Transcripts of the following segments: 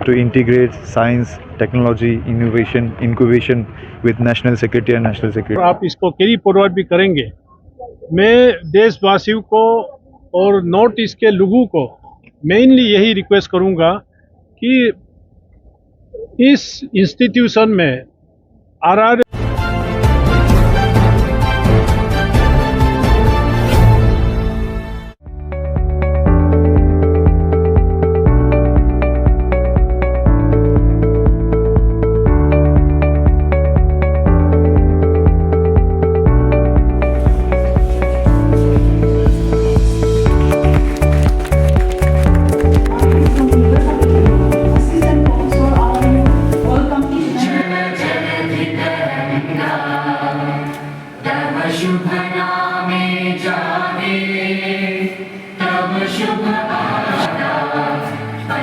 to integrate science, technology, innovation, incubation with national security and national security. आप इसको carry forward भी करेंगे। मैं देशवासियों को और नॉर्थ ईस्ट के लोगों को मेनली यही रिक्वेस्ट करूंगा कि इस इंस्टीट्यूशन में आरआर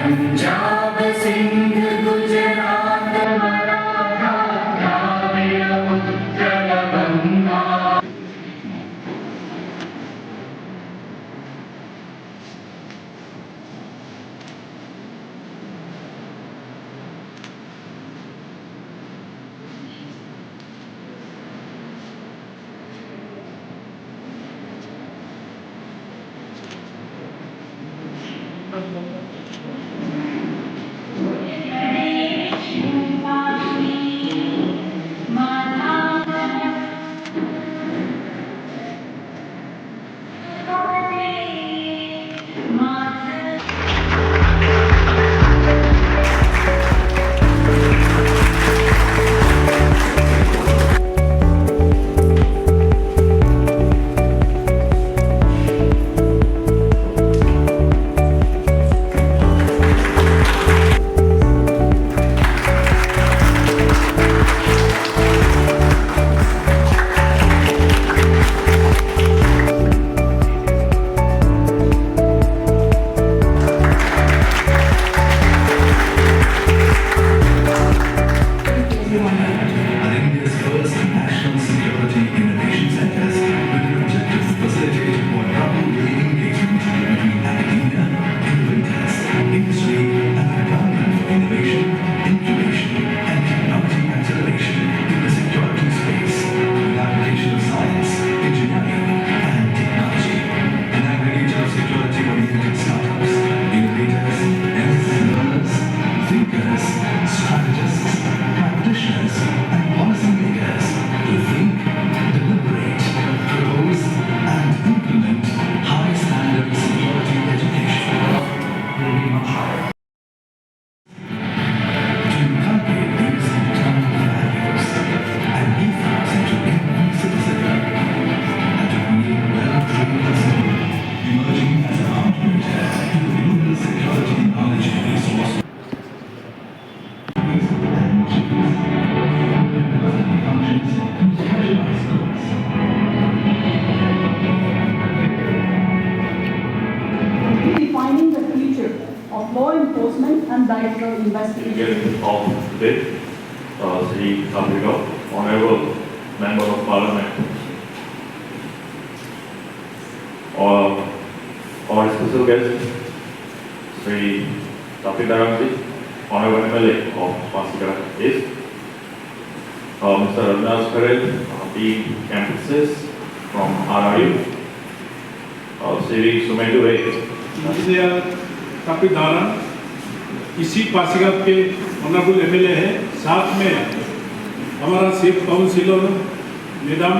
Punjab Sindh Gujarat Maratha Dravida Utkal Banga. Defining the future of law enforcement and digital investigation. Of today, Sri Sabriga, Honorable Member of Parliament, our special guest, Sri Taufik Daramji, Honorable MLA of Pasighat East, Mr. Avinash Kharel, Dean Campuses from RRU, Sri Sumedu Ray, engineer Tapik Dara इसी पासीघाट के honourable MLA है। साथ में हमारा chief councillor madam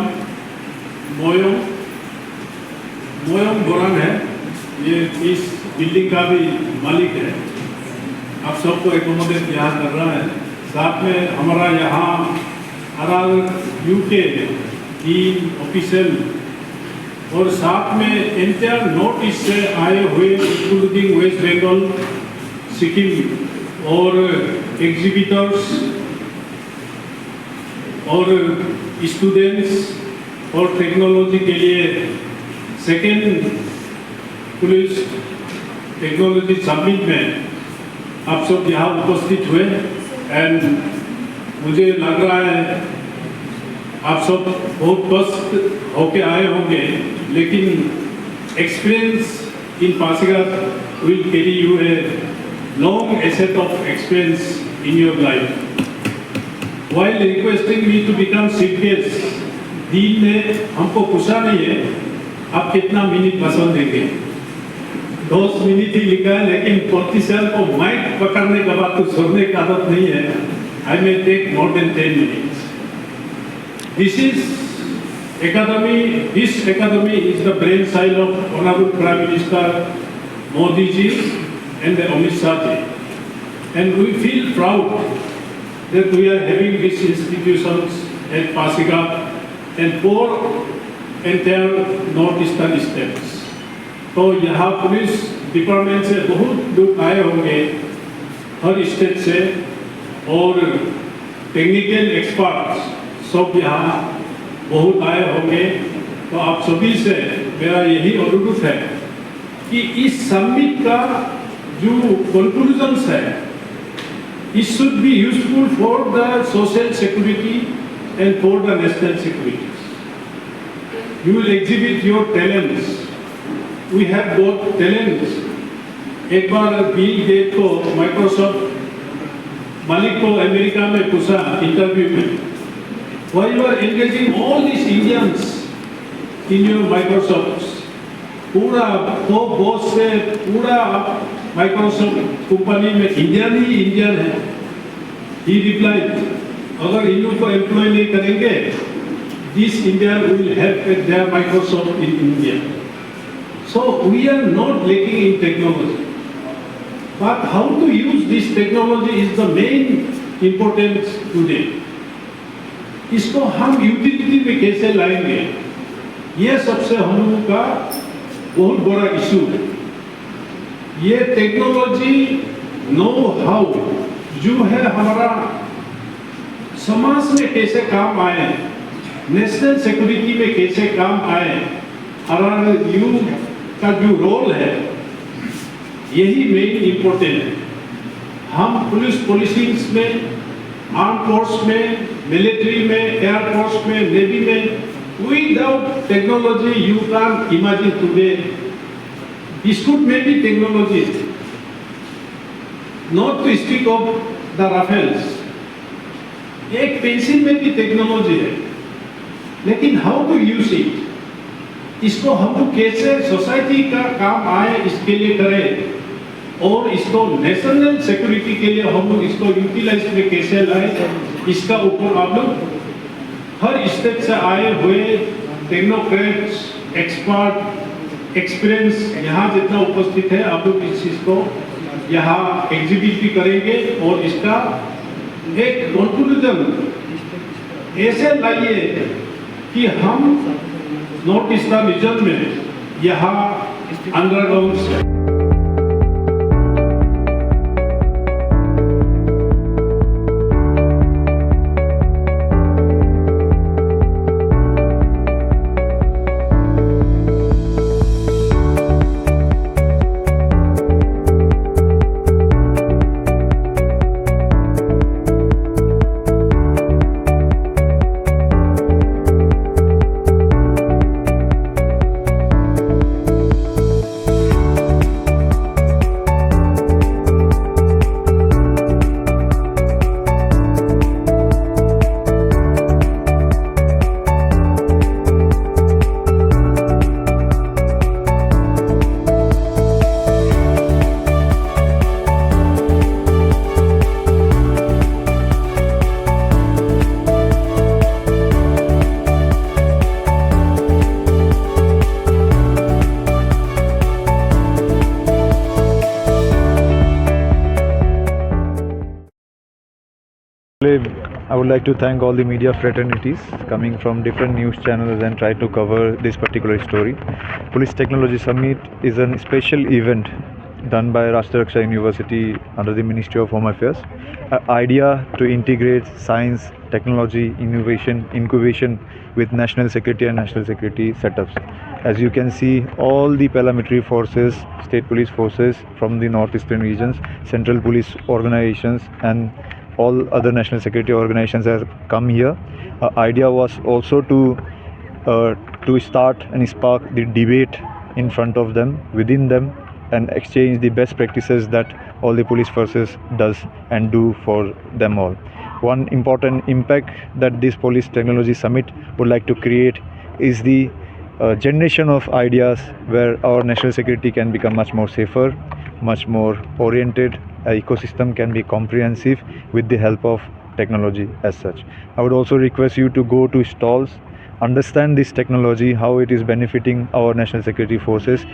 Moyam Boran है, ये इस building का भी मालिक है। आप सबको एकोमोडेट यहाँ कर रहा है। साथ में हमारा यहाँ RRU के टीम ऑफिसर और साथ में एंटायर नॉर्थ ईस्ट से आए हुए इंक्लूडिंग वेस्ट बंगाल, सिक्किम और एग्जीबिटर्स और स्टूडेंट्स और टेक्नोलॉजी के लिए सेकेंड पुलिस टेक्नोलॉजी समिट में आप सब यहाँ उपस्थित हुए एंड मुझे लग रहा है आप सब बहुत कष्ट होके आए होंगे, लेकिन experience in Pasighat will carry U A long asset of experience in your life. While requesting me to become chief guest, dean ने हमको पूछा नहीं है आप कितना मिनट पसंद देंगे। 10 मिनट ही लिखा है, लेकिन पॉलिटिशियन को माइक पकड़ने के बाद तो छोड़ने की आदत नहीं है। I may take more than 10 minutes. This academy is the brainchild of Honorable Prime Minister Modi ji and Amit Shah ji. And we feel proud that we are having these institutions at Pasighat and 4 entire northeastern states. तो यहाँ police department से बहुत लोग आए होंगे हर state से, और technical experts सब यहाँ बहुत आए होंगे। तो आप सभी से मेरा यही अनुरोध है कि इस समिट का जो कंक्लूजन्स है, it should be useful for the social security and for the national security. You will exhibit your talents. We have got talents. एक बार बिल गेट को माइक्रोसॉफ्ट मालिक को अमेरिका में पूछा इंटरव्यू में, why you are engaging all these Indians in your Microsoft? पूरा तो boss से पूरा माइक्रोसॉफ्ट कंपनी में इंडियन ही इंडियन है। He replied, अगर इन लोग को एम्प्लॉय नहीं करेंगे, this India will have their Microsoft in India. So we are not lacking in technology, but how to use this technology is the main importance today. इसको हम utility में कैसे लाएंगे, ये सबसे हम लोगों का बहुत बड़ा इशू है। ये टेक्नोलॉजी नो हाउ जो है हमारा समाज में कैसे काम आए, नेशनल सिक्योरिटी में कैसे काम आए, हमारा यूथ का जो रोल है यही मेन इम्पोर्टेंट है। हम पुलिस पुलिसिंग में, आर्म फोर्स में, मिलिट्री में, एयर फोर्स में, नेवी में, without technology you can imagine today scooter में भी टेक्नोलॉजी है, not to speak of the Rafales. एक पेंसिल में भी टेक्नोलॉजी है, लेकिन हाउ टू यूज इट, इसको हम कैसे सोसाइटी का काम आए इसके लिए करें, और इसको नेशनल सिक्योरिटी के लिए हम लोग इसको यूटिलाइज में कैसे लाए, इसका ऊपर आप लोग हर स्टेट से आए हुए टेक्नोक्रेट्स, एक्सपर्ट, एक्सपीरियंस यहाँ जितना उपस्थित है, आप लोग इस चीज को यहाँ एग्जिबिट भी करेंगे, और इसका एक कंक्लूजन ऐसे लाइए कि हम नॉर्थ ईस्टर्न रीजन में यहाँ underground I would like to thank all the media fraternities coming from different news channels and try to cover this particular story. Police Technology Summit is a special event done by Rashtriya Raksha University under the Ministry of Home Affairs. An idea to integrate science, technology, innovation, incubation with national security and national security setups. As you can see, all the paramilitary forces, state police forces from the northeastern regions, central police organizations and all other national security organizations have come here. Idea was also to start and spark the debate in front of them, within them, and exchange the best practices that all the police forces does and do for them all. One important impact that this police technology summit would like to create is the generation of ideas where our national security can become much more safer, much more oriented, ecosystem can be comprehensive with the help of technology as such. I would also request you to go to stalls, understand this technology, how it is benefiting our national security forces.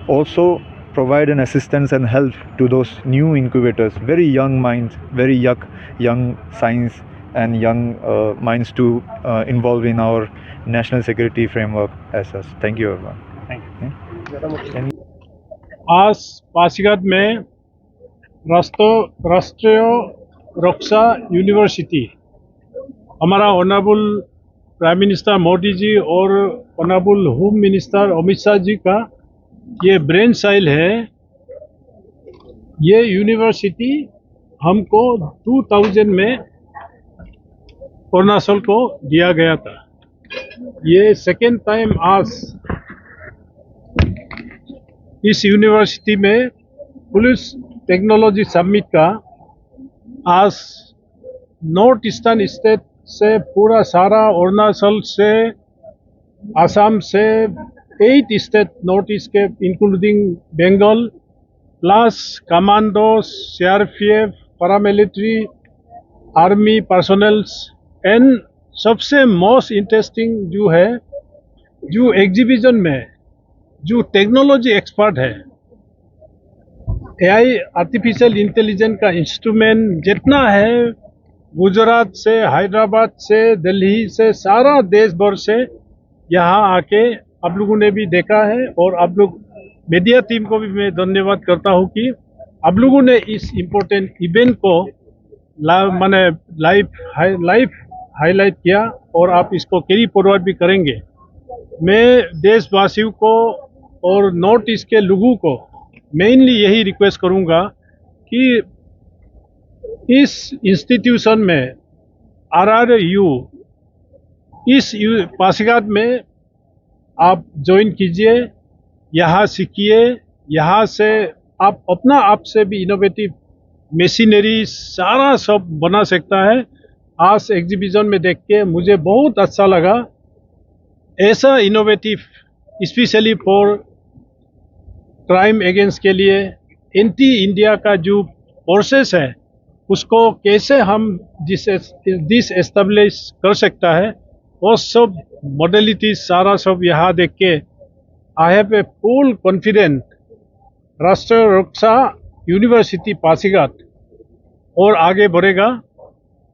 Also provide an assistance and help to those new incubators, very young minds, very young science and young minds to involve in our national security framework as such. Thank you everyone. आज पासीघाट में Rashtriya Raksha university हमारा honourable prime minister Modi ji और honourable home minister Amit Shah ji का ये brain साइल है। ये university हमको 2000 में अरुणाचल को दिया गया था। ये सेकेंड टाइम आज इस यूनिवर्सिटी में पुलिस टेक्नोलॉजी समिट का आज नॉर्थ ईस्टर्न स्टेट से पूरा सारा अरुणाचल से आसाम से 8 स्टेट नॉर्थ ईस्ट के including Bengal plus commandos CRPF paramilitary army personnels and सबसे मोस्ट इंटरेस्टिंग जो है जो एग्जीबिशन में जो टेक्नोलॉजी एक्सपर्ट है एआई आर्टिफिशियल इंटेलिजेंस का इंस्ट्रूमेंट जितना है गुजरात से हैदराबाद से दिल्ली से सारा देश भर से यहाँ आके आप लोगों ने भी देखा है और आप लोग मीडिया टीम को भी मैं धन्यवाद करता हूँ कि आप लोगों ने इस इम्पोर्टेंट इवेंट को मैंने लाइव हाईलाइट किया और आप इसको कैरी फॉरवर्ड भी करेंगे। मैं देशवासियों को और नॉर्थ ईस्ट के लोगों को मेनली यही रिक्वेस्ट करूंगा कि इस इंस्टीट्यूशन में RRU इस पासीघाट में आप ज्वाइन कीजिए, यहाँ सीखिए, यहाँ से आप अपना आप से भी इनोवेटिव मशीनरी सारा सब बना सकता है। आज एग्जीबिशन में देख के मुझे बहुत अच्छा लगा। ऐसा innovative specially for crime against के लिए एंटी इंडिया का जो प्रोसेस है उसको कैसे हम डिस एस्टेब्लिश कर सकता है वो सब मॉडलिटीज सारा सब यहाँ देख के I have a full confident राष्ट्रीय रक्षा यूनिवर्सिटी पासीघाट और आगे बढ़ेगा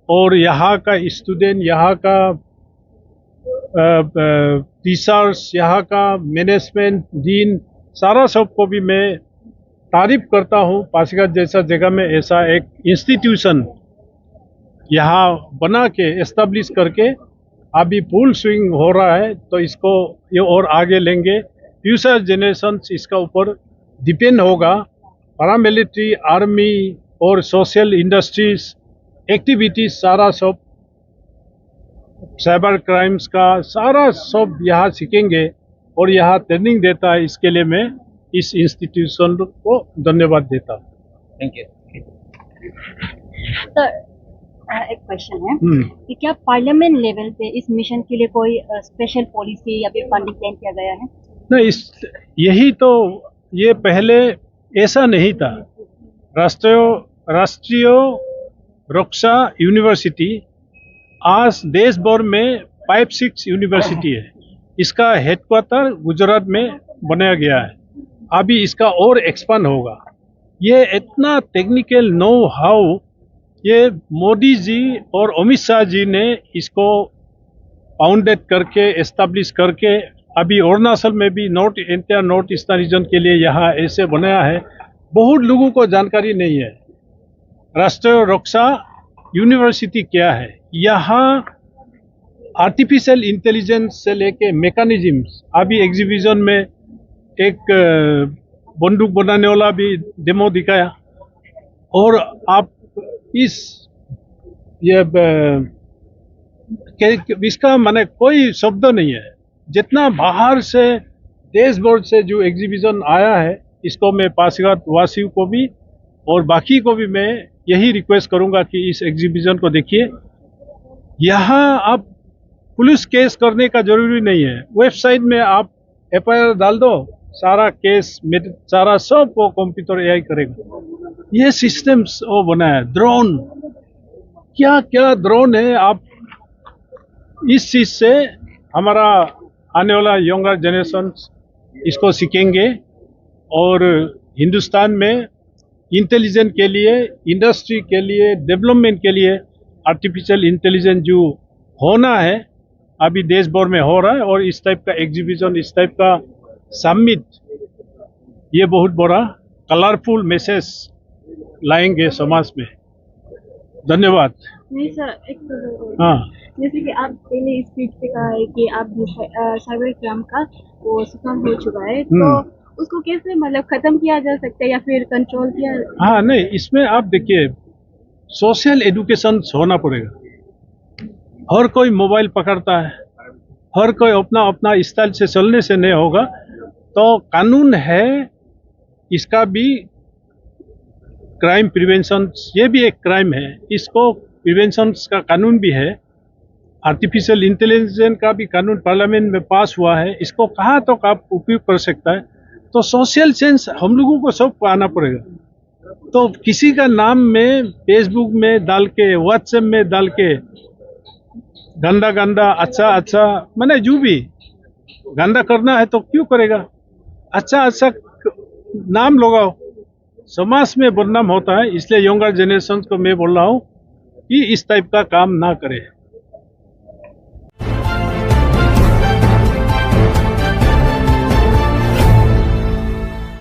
और यहाँ का स्टूडेंट, यहाँ का टीचर्स, यहाँ का मैनेजमेंट डीन सारा सबको भी मैं तारीफ करता हूँ। पासीघाट जैसा जगह में ऐसा एक इंस्टीट्यूशन यहाँ बना के एस्टेब्लिश करके अभी फुल स्विंग हो रहा है, तो इसको ये और आगे लेंगे। फ्यूचर जनरेशन इसका ऊपर डिपेंड होगा। पैरामिलिट्री आर्मी और सोशल इंडस्ट्रीज एक्टिविटीज सारा सब साइबर क्राइम्स का सारा सब यहाँ सीखेंगे और यहाँ ट्रेनिंग देता है। इसके लिए मैं इस इंस्टीट्यूशन को धन्यवाद देता हूँ। Thank you sir. एक क्वेश्चन है कि क्या पार्लियामेंट लेवल पे इस मिशन के लिए कोई स्पेशल पॉलिसी या फिर फंडिंग प्लान किया गया है? नहीं, यही तो ये पहले ऐसा नहीं था। राष्ट्रीय रक्षा यूनिवर्सिटी आज देश भर में 5-6 यूनिवर्सिटी है। इसका हेडक्वार्टर गुजरात में बनाया गया है। अभी इसका और एक्सपांड होगा। ये इतना टेक्निकल नो हाउ ये मोदी जी और अमित शाह जी ने इसको फाउंडेड करके एस्टेब्लिश करके अभी अरुणाचल में भी नॉर्थ ईस्टर्न रीजन के लिए यहाँ ऐसे बनाया है। बहुत लोगों को जानकारी नहीं है राष्ट्रीय रक्षा यूनिवर्सिटी क्या है। यहाँ आर्टिफिशियल इंटेलिजेंस से लेके मैकेनिज्म्स, अभी एग्जीबिशन में एक बंदूक बनाने वाला भी डेमो दिखाया। और आप इसका माने कोई शब्द नहीं है। जितना बाहर से देश भर से जो एग्जीबिशन आया है इसको मैं पासीघाट वासियों को भी और बाकी को भी मैं यही रिक्वेस्ट करूंगा कि इस एग्जीबिशन को देखिए। यहाँ आप पुलिस केस करने का जरूरी नहीं है, वेबसाइट में आप FIR डाल दो, सारा केस सारा सब वो कंप्यूटर AI करेगा। ये सिस्टम्स वो बना है। ड्रोन, क्या क्या ड्रोन है, आप इस चीज से हमारा आने वाला यंगर जनरेशन इसको सीखेंगे और हिंदुस्तान में इंटेलिजेंस के लिए, इंडस्ट्री के लिए, डेवलपमेंट के लिए आर्टिफिशियल इंटेलिजेंस जो होना है अभी देश भर में हो रहा है। और इस टाइप का एग्जीबिशन, इस टाइप का समिट, ये बहुत बड़ा कलरफुल मैसेज लाएंगे समाज में। धन्यवाद। नहीं सर, एक हाँ, जैसे कि आप पहले स्पीच पे कहा है कि आप साइबर क्राइम का वो शिकार हो चुका है, तो उसको कैसे मतलब खत्म किया जा सकता है या फिर कंट्रोल किया? हाँ, नहीं, इसमें आप देखिए सोशल एजुकेशन होना पड़ेगा। हर कोई मोबाइल पकड़ता है, हर कोई अपना अपना स्टाइल से चलने से नहीं होगा। तो कानून है, इसका भी क्राइम प्रिवेंशन, ये भी एक क्राइम है, इसको प्रिवेंशन का कानून भी है। आर्टिफिशियल इंटेलिजेंस का भी कानून पार्लियामेंट में पास हुआ है, इसको कहाँ तक आप उपयोग कर सकता है। तो सोशल सेंस हम लोगों को सबको आना पड़ेगा। तो किसी का नाम में फेसबुक में डाल के, व्हाट्सएप में डाल के गंदा गंदा, अच्छा अच्छा, मैंने जो भी गंदा करना है तो क्यों करेगा, अच्छा अच्छा नाम लगाओ, समाज में बदनाम होता है। इसलिए यंगर जनरेशन को मैं बोल रहा हूँ कि इस टाइप का काम ना करे।